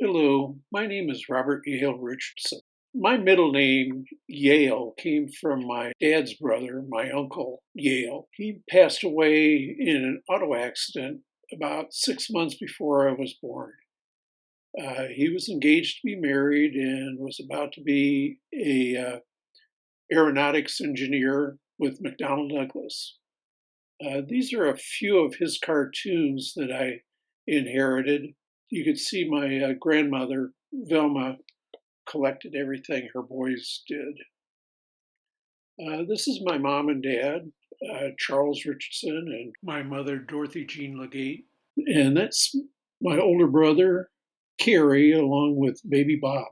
Hello, my name is Robert Yale Richardson. My middle name, Yale, came from my dad's brother, my uncle Yale. He passed away in an auto accident about 6 months before I was born. He was engaged to be married and was about to be a aeronautics engineer with McDonnell Douglas. These are a few of his cartoons that I inherited. You could see my grandmother, Velma, collected everything her boys did. This is my mom and dad, Charles Richardson, and my mother, Dorothy Jean Legate. And that's my older brother, Carrie, along with baby Bob.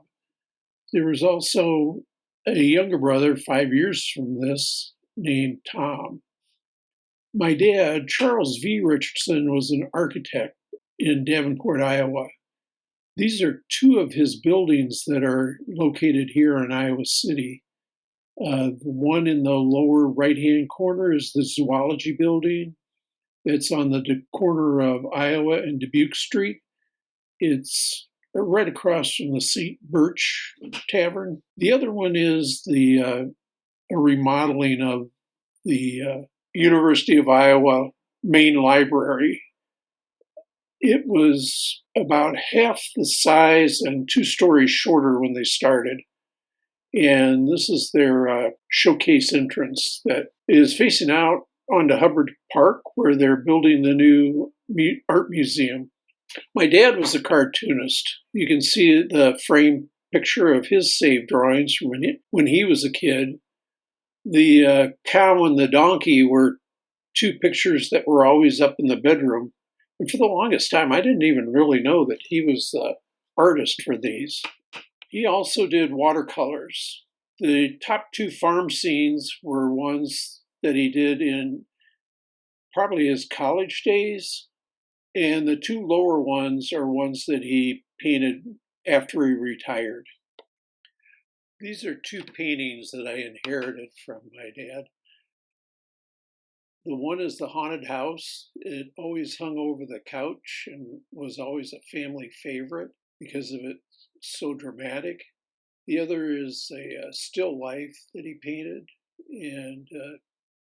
There was also a younger brother 5 years from this named Tom. My dad, Charles V. Richardson, was an architect in Davenport, Iowa. These are two of his buildings that are located here in Iowa City. The one in the lower right-hand corner is the Zoology Building. It's on the corner of Iowa and Dubuque Street. It's right across from the St. Birch Tavern. The other one is a remodeling of the University of Iowa main library. It was about half the size and 2 stories shorter when they started. And this is their showcase entrance that is facing out onto Hubbard Park, where they're building the new art museum. My dad was a cartoonist. You can see the frame picture of his saved drawings from when he was a kid. The cow and the donkey were 2 pictures that were always up in the bedroom. And for the longest time, I didn't even really know that he was the artist for these. He also did watercolors. The top 2 farm scenes were ones that he did in probably his college days. And the 2 lower ones are ones that he painted after he retired. These are 2 paintings that I inherited from my dad. The one is the haunted house. It always hung over the couch and was always a family favorite because of it's so dramatic. The other is a still life that he painted and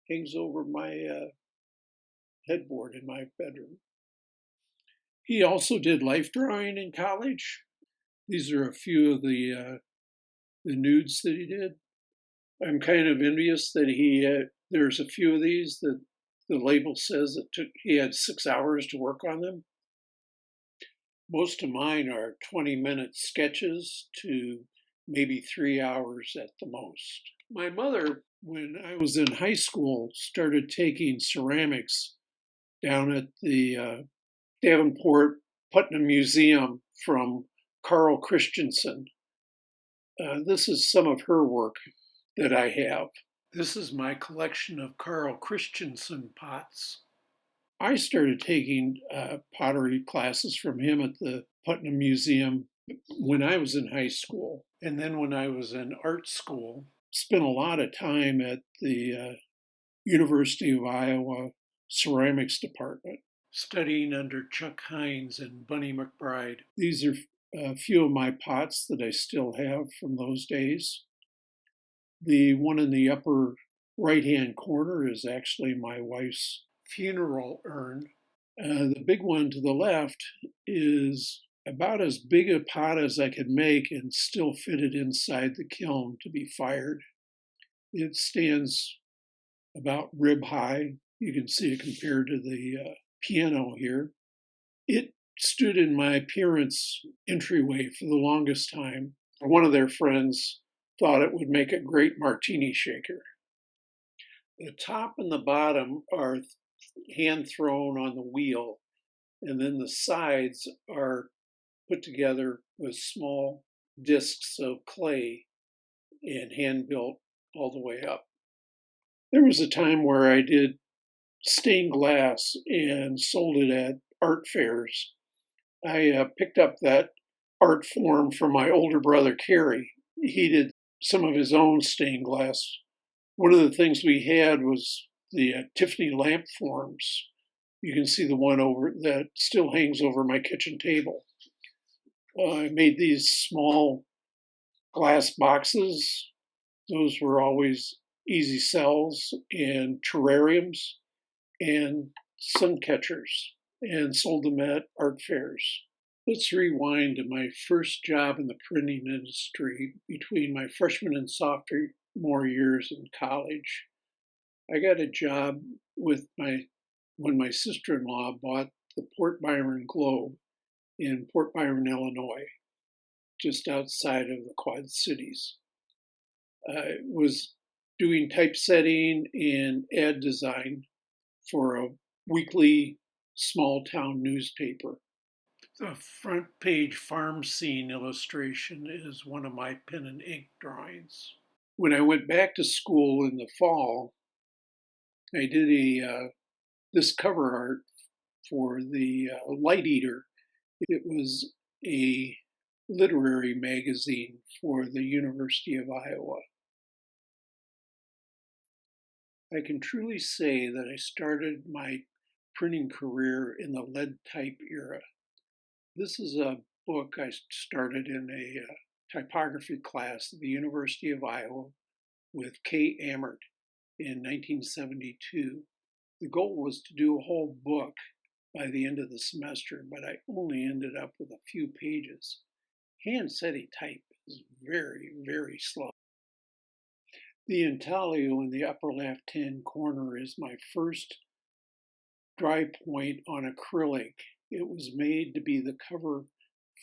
hangs over my headboard in my bedroom. He also did life drawing in college. These are a few of the nudes that he did. I'm kind of envious that there's a few of these that the label says he had 6 hours to work on them. Most of mine are 20-minute sketches to maybe 3 hours at the most. My mother, when I was in high school, started taking ceramics down at the Davenport Putnam Museum from Carl Christensen. This is some of her work that I have. This is my collection of Carl Christensen pots. I started taking pottery classes from him at the Putnam Museum when I was in high school. And then when I was in art school, spent a lot of time at the University of Iowa ceramics department, studying under Chuck Hines and Bunny McBride. These are a few of my pots that I still have from those days. The one in the upper right-hand corner is actually my wife's funeral urn. The big one to the left is about as big a pot as I could make and still fit it inside the kiln to be fired. It stands about rib high. You can see it compared to the piano here. It stood in my parents' entryway for the longest time. One of their friends thought it would make a great martini shaker. The top and the bottom are hand thrown on the wheel, and then the sides are put together with small discs of clay and hand built all the way up. There was a time where I did stained glass and sold it at art fairs. I picked up that art form from my older brother, Kerry. He did some of his own stained glass. One of the things we had was the Tiffany lamp forms. You can see the one over that still hangs over my kitchen table. I made these small glass boxes. Those were always easy sells, and terrariums and sun catchers, and sold them at art fairs. Let's rewind to my first job in the printing industry between my freshman and sophomore years in college. I got a job when my sister-in-law bought the Port Byron Globe in Port Byron, Illinois, just outside of the Quad Cities. I was doing typesetting and ad design for a weekly small town newspaper. The front page farm scene illustration is one of my pen and ink drawings. When I went back to school in the fall, I did this cover art for the Light Eater. It was a literary magazine for the University of Iowa. I can truly say that I started my printing career in the lead type era. This is a book I started in a typography class at the University of Iowa with Kay Amert in 1972. The goal was to do a whole book by the end of the semester, but I only ended up with a few pages. Hand-setting type is very, very slow. The intaglio in the upper left-hand corner is my first dry point on acrylic. It was made to be the cover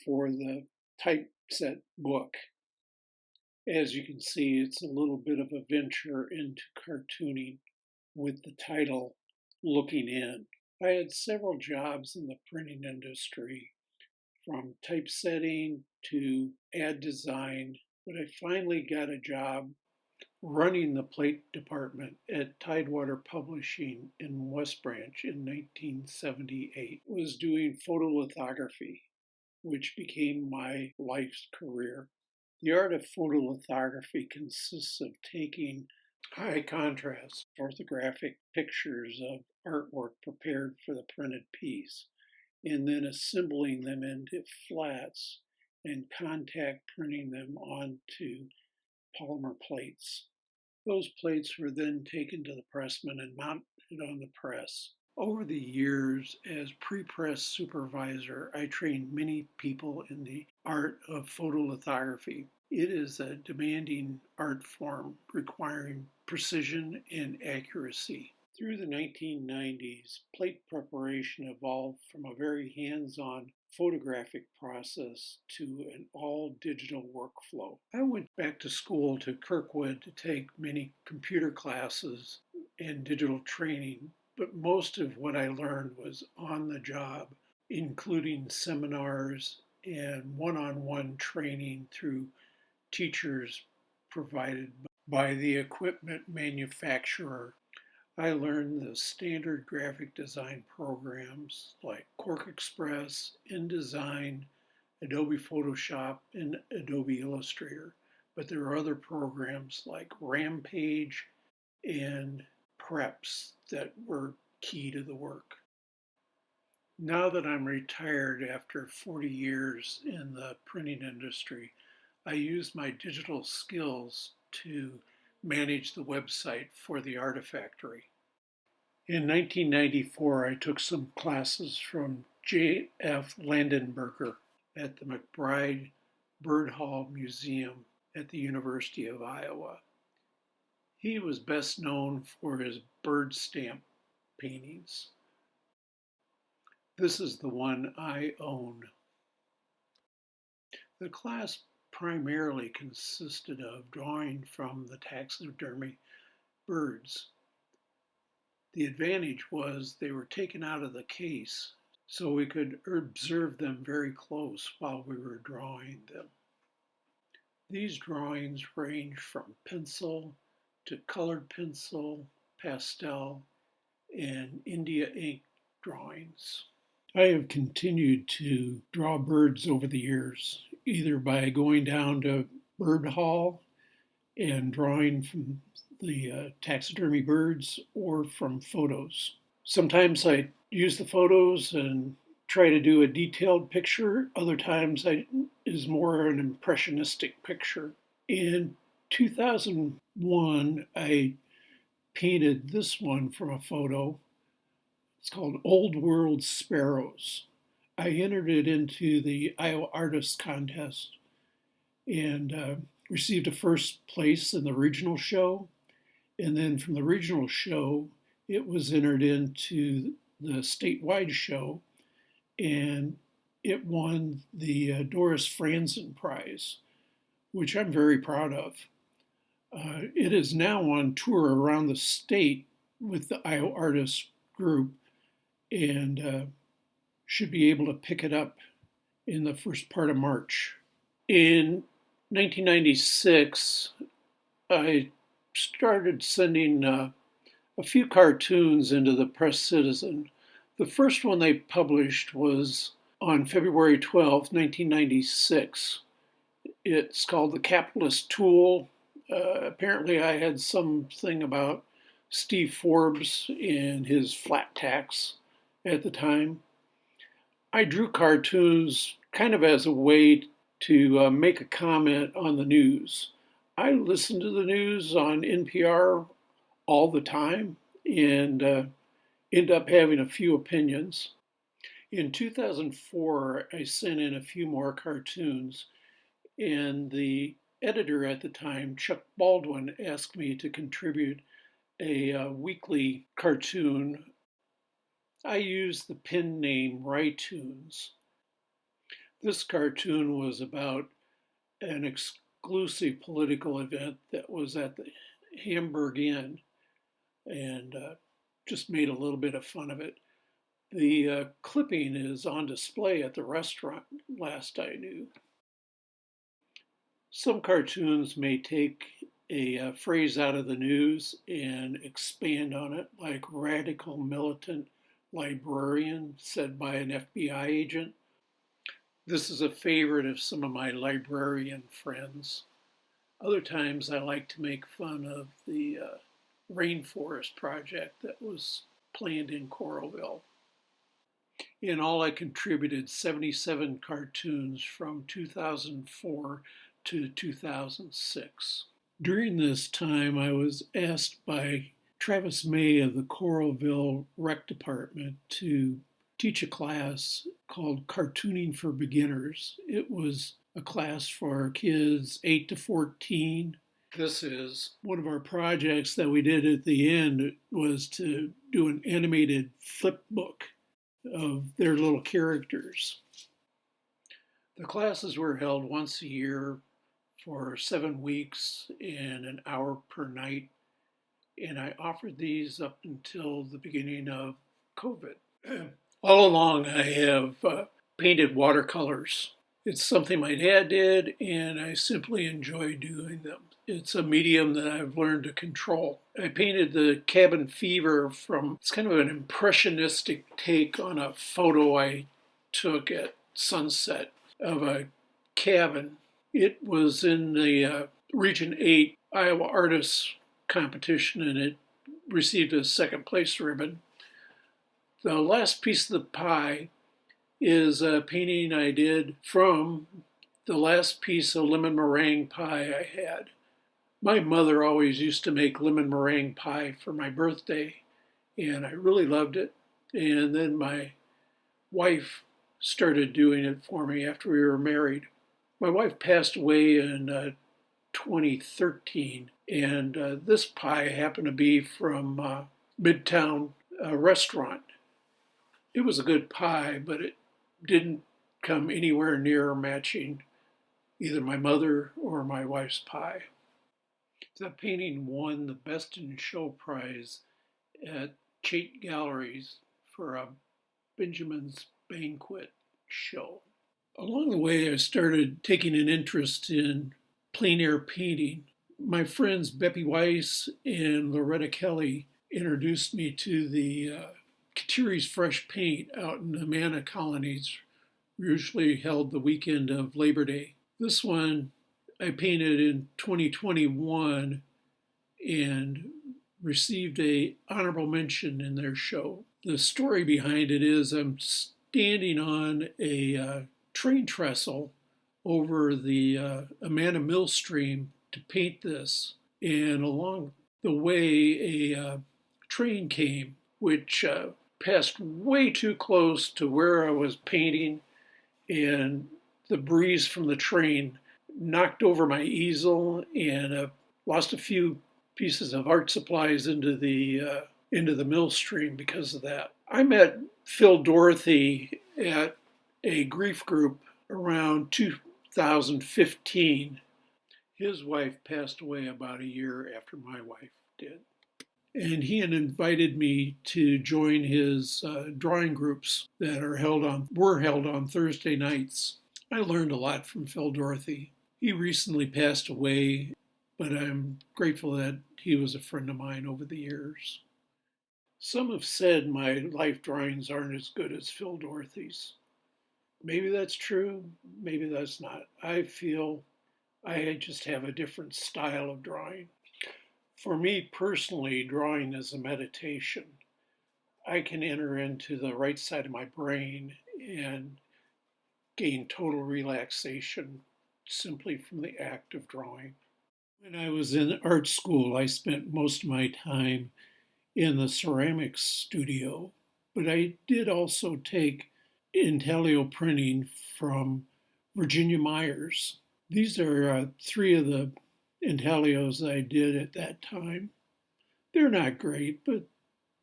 for the typeset book. As you can see, it's a little bit of a venture into cartooning with the title Looking In. I had several jobs in the printing industry, from typesetting to ad design, but I finally got a job running the plate department at Tidewater Publishing in West Branch in 1978. I was doing photolithography, which became my life's career. The art of photolithography consists of taking high contrast orthographic pictures of artwork prepared for the printed piece and then assembling them into flats and contact printing them onto polymer plates. Those plates were then taken to the pressman and mounted on the press. Over the years, as pre-press supervisor, I trained many people in the art of photolithography. It is a demanding art form requiring precision and accuracy. Through the 1990s, plate preparation evolved from a very hands-on photographic process to an all-digital workflow. I went back to school to Kirkwood to take many computer classes and digital training, but most of what I learned was on the job, including seminars and one-on-one training through teachers provided by the equipment manufacturer. I learned the standard graphic design programs like Quark Express, InDesign, Adobe Photoshop, and Adobe Illustrator. But there are other programs like Rampage and Preps that were key to the work. Now that I'm retired after 40 years in the printing industry, I use my digital skills to manage the website for the ArtiFactory. In 1994, I took some classes from J.F. Landenberger at the McBride Bird Hall Museum at the University of Iowa. He was best known for his bird stamp paintings. This is the one I own. The class primarily consisted of drawing from the taxidermy birds. The advantage was they were taken out of the case, so we could observe them very close while we were drawing them. These drawings range from pencil to colored pencil, pastel, and India ink drawings. I have continued to draw birds over the years, either by going down to Bird Hall and drawing from the taxidermy birds or from photos. Sometimes I use the photos and try to do a detailed picture. Other times I is more an impressionistic picture. In 2001, I painted this one from a photo. It's called Old World Sparrows. I entered it into the Iowa Artist Contest and received a first place in the regional show. And then from the regional show, it was entered into the statewide show, and it won the Doris Franzen Prize, which I'm very proud of. It is now on tour around the state with the Iowa Artists Group and should be able to pick it up in the first part of March. In 1996, I started sending a few cartoons into the Press Citizen. The first one they published was on February 12, 1996. It's called The Capitalist Tool. Apparently, I had something about Steve Forbes and his flat tax at the time. I drew cartoons kind of as a way to make a comment on the news. I listen to the news on NPR all the time and end up having a few opinions. In 2004, I sent in a few more cartoons, and the editor at the time, Chuck Baldwin, asked me to contribute a weekly cartoon. I used the pen name Rytunes. This cartoon was about an exclusive political event that was at the Hamburg Inn, and just made a little bit of fun of it. The clipping is on display at the restaurant, last I knew. Some cartoons may take a phrase out of the news and expand on it, like radical militant librarian, said by an FBI agent. This is a favorite of some of my librarian friends. Other times I like to make fun of the rainforest project that was planned in Coralville. In all, I contributed 77 cartoons from 2004 to 2006. During this time, I was asked by Travis May of the Coralville Rec Department to teach a class called Cartooning for Beginners. It was a class for kids 8 to 14. This is one of our projects that we did at the end was to do an animated flip book of their little characters. The classes were held once a year for 7 weeks and an hour per night, and I offered these up until the beginning of COVID. All along, I have painted watercolors. It's something my dad did, and I simply enjoy doing them. It's a medium that I've learned to control. I painted the cabin fever from, it's kind of an impressionistic take on a photo I took at sunset of a cabin. It was in the Region 8 Iowa Artists competition, and it received a second place ribbon. The last piece of the pie is a painting I did from the last piece of lemon meringue pie I had. My mother always used to make lemon meringue pie for my birthday, and I really loved it. And then my wife started doing it for me after we were married. My wife passed away in 2013, and this pie happened to be from Midtown Restaurant. It was a good pie, but it didn't come anywhere near matching either my mother or my wife's pie. The painting won the Best in Show prize at Chait Galleries for a Benjamin's Banquet show. Along the way, I started taking an interest in plein air painting. My friends Beppy Weiss and Loretta Kelly introduced me to the Katiri's Fresh Paint out in the Amana colonies, usually held the weekend of Labor Day. This one I painted in 2021 and received a honorable mention in their show. The story behind it is I'm standing on a train trestle over the Amana Mill stream to paint this. And along the way, a train came, which passed way too close to where I was painting, and the breeze from the train knocked over my easel and lost a few pieces of art supplies into the mill stream because of that. I met Phil Dorothy at a grief group around 2015. His wife passed away about a year after my wife did. And he had invited me to join his drawing groups that were held on Thursday nights. I learned a lot from Phil Dorothy. He recently passed away, but I'm grateful that he was a friend of mine over the years. Some have said my life drawings aren't as good as Phil Dorothy's. Maybe that's true, maybe that's not. I feel I just have a different style of drawing. For me personally, drawing is a meditation. I can enter into the right side of my brain and gain total relaxation simply from the act of drawing. When I was in art school, I spent most of my time in the ceramics studio, but I did also take Intaglio Printing from Virginia Myers. These are three of the intaglios I did at that time. They're not great, but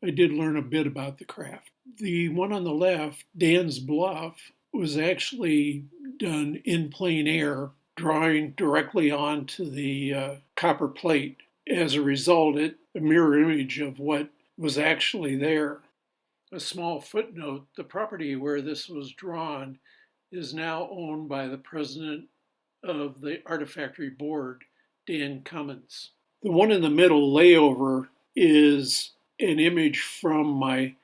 I did learn a bit about the craft. The one on the left, Dan's Bluff, was actually done in plein air, drawing directly onto the copper plate. As a result, it's a mirror image of what was actually there. A small footnote, the property where this was drawn is now owned by the president of the ArtiFactory board, Dan Cummins. The one in the middle, Layover, is an image from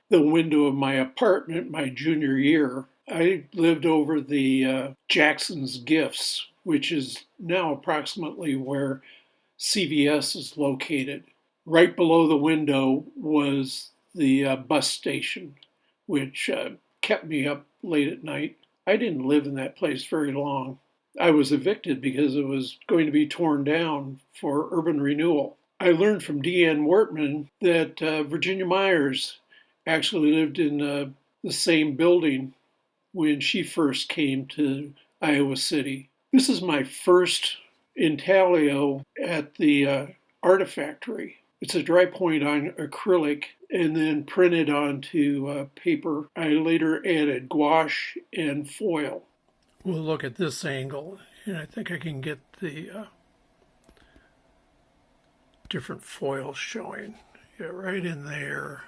the window of my apartment my junior year. I lived over the Jackson's Gifts, which is now approximately where CVS is located. Right below the window was the bus station, which kept me up late at night. I didn't live in that place very long. I was evicted because it was going to be torn down for urban renewal. I learned from Deanne Wortman that Virginia Myers actually lived in the same building when she first came to Iowa City. This is my first intaglio at the ArtiFactory. It's a dry point on acrylic and then printed onto paper. I later added gouache and foil. We'll look at this angle, and I think I can get the different foils showing. Yeah, right in there,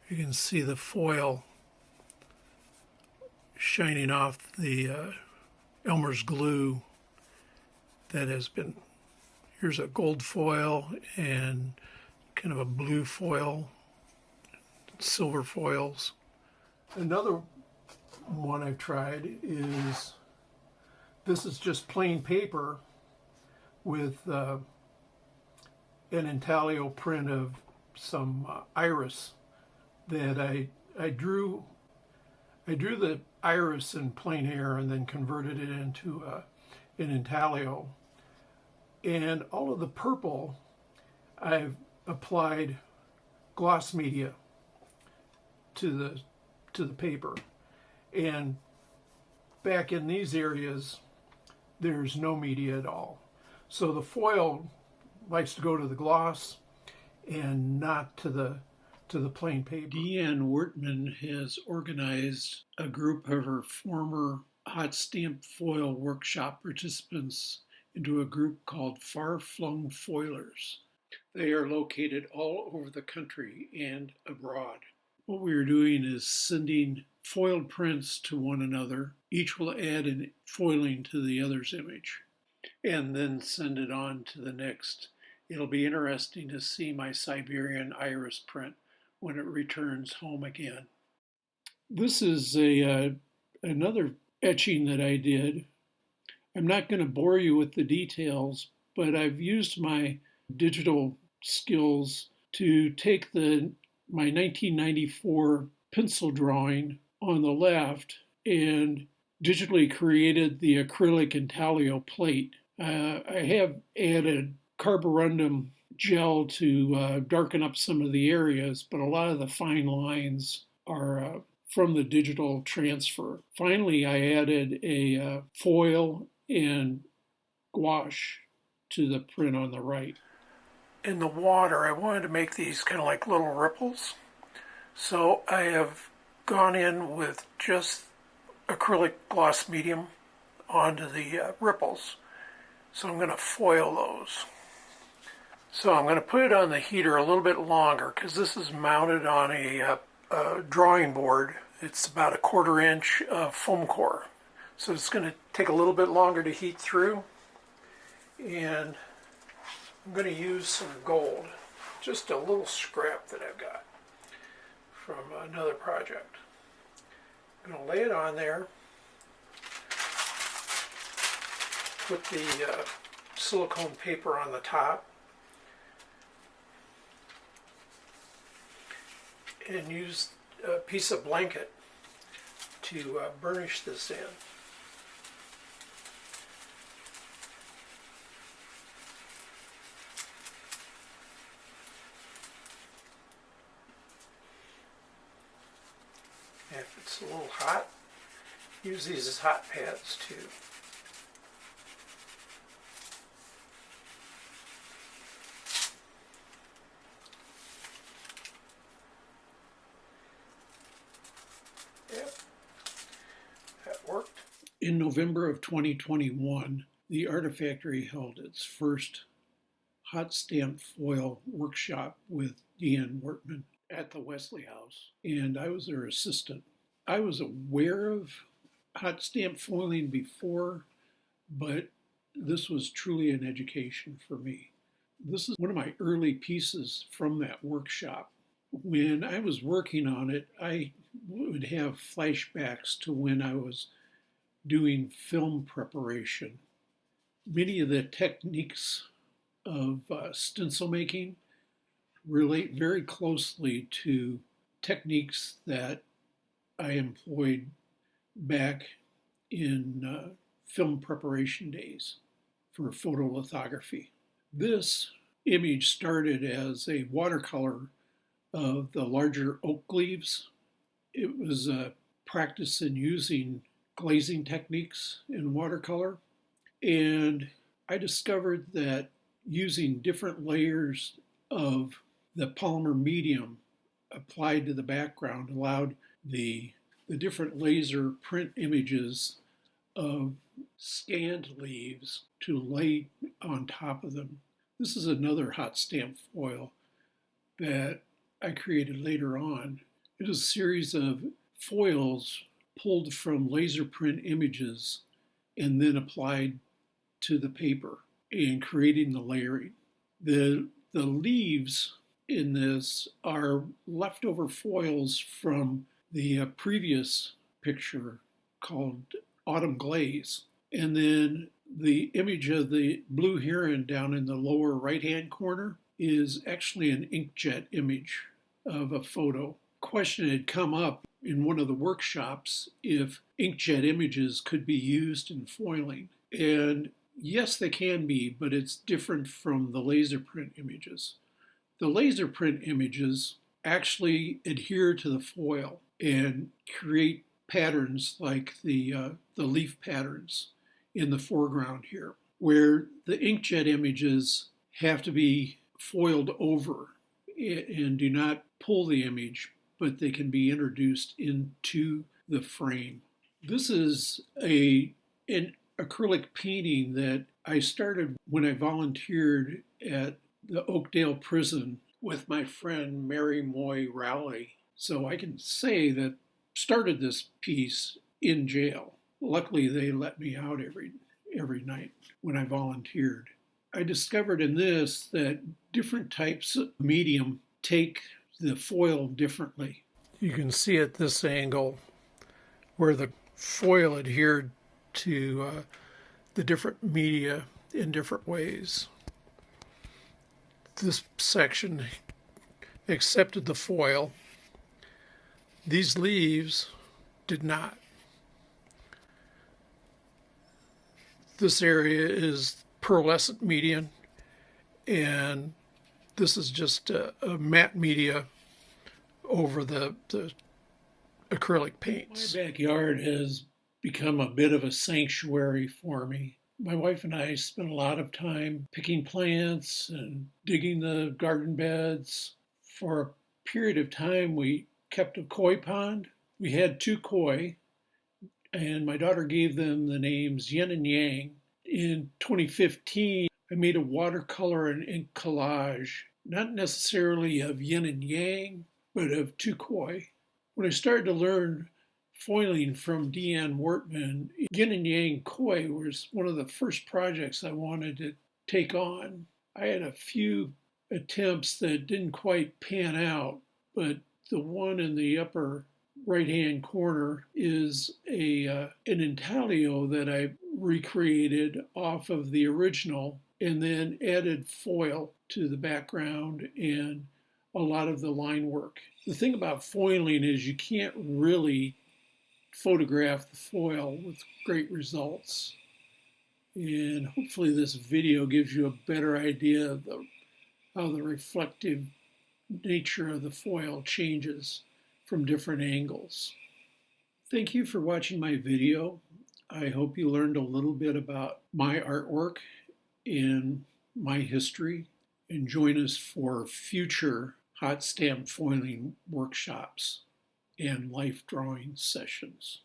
you can see the foil shining off the Elmer's glue that has been, here's a gold foil and kind of a blue foil, silver foils. Another one I've tried is, this is just plain paper with an intaglio print of some iris that I drew the iris in plein air and then converted it into an intaglio. And all of the purple, I've applied gloss media to the paper. And back in these areas, there's no media at all. So the foil likes to go to the gloss and not to the plain paper. Deanne Wortman has organized a group of her former hot stamp foil workshop participants into a group called Far Flung Foilers. They are located all over the country and abroad. What we are doing is sending foiled prints to one another. Each will add a foiling to the other's image and then send it on to the next. It'll be interesting to see my Siberian iris print when it returns home again. This is another etching that I did. I'm not going to bore you with the details, but I've used my digital skills to take my 1994 pencil drawing on the left and digitally created the acrylic intaglio plate. I have added carborundum gel to darken up some of the areas, but a lot of the fine lines are from the digital transfer. Finally, I added a foil and gouache to the print on the right. In the water, I wanted to make these kind of like little ripples. So I have gone in with just acrylic gloss medium onto the ripples. So I'm going to foil those. So I'm going to put it on the heater a little bit longer because this is mounted on a drawing board. It's about a 1/4 inch foam core. So it's going to take a little bit longer to heat through. And I'm going to use some gold, just a little scrap that I've got from another project. I'm going to lay it on there, put the silicone paper on the top, and use a piece of blanket to burnish this in. If it's a little hot, use these as hot pads too. Yep, that worked. In November of 2021, the ArtiFactory held its first hot stamp foil workshop with Deanne Wortman at the Wesley House, and I was their assistant. I was aware of hot stamp foiling before, but this was truly an education for me. This is one of my early pieces from that workshop. When I was working on it, I would have flashbacks to when I was doing film preparation. Many of the techniques of stencil making relate very closely to techniques that I employed back in film preparation days for photolithography. This image started as a watercolor of the larger oak leaves. It was a practice in using glazing techniques in watercolor, and I discovered that using different layers of the polymer medium applied to the background allowed the different laser print images of scanned leaves to lay on top of them. This is another hot stamp foil that I created later on. It is a series of foils pulled from laser print images and then applied to the paper and creating the layering. The leaves in this are leftover foils from the previous picture called Autumn Glaze. And then the image of the blue heron down in the lower right-hand corner is actually an inkjet image of a photo. Question had come up in one of the workshops if inkjet images could be used in foiling. And yes, they can be, but it's different from the laser print images. The laser print images actually adhere to the foil and create patterns like the leaf patterns in the foreground here, where the inkjet images have to be foiled over and do not pull the image, but they can be introduced into the frame. This is an acrylic painting that I started when I volunteered at the Oakdale prison with my friend Mary Moy Rowley. So I can say that started this piece in jail. Luckily, they let me out every night when I volunteered. I discovered in this that different types of medium take the foil differently. You can see at this angle where the foil adhered to the different media in different ways. This section accepted the foil. These leaves did not. This area is pearlescent medium, and this is just a matte media over the acrylic paints. My backyard has become a bit of a sanctuary for me. My wife and I spent a lot of time picking plants and digging the garden beds. For a period of time, we kept a koi pond. We had 2 koi, and my daughter gave them the names Yin and Yang. In 2015, I made a watercolor and ink collage, not necessarily of yin and yang, but of 2 koi. When I started to learn foiling from Deanne Wortman, yin and yang koi was one of the first projects I wanted to take on. I had a few attempts that didn't quite pan out, but the one in the upper right-hand corner is an intaglio that I recreated off of the original and then added foil to the background and a lot of the line work. The thing about foiling is you can't really photograph the foil with great results. And hopefully this video gives you a better idea of how the reflective nature of the foil changes from different angles. Thank you for watching my video. I hope you learned a little bit about my artwork and my history, and join us for future hot stamp foiling workshops and life drawing sessions.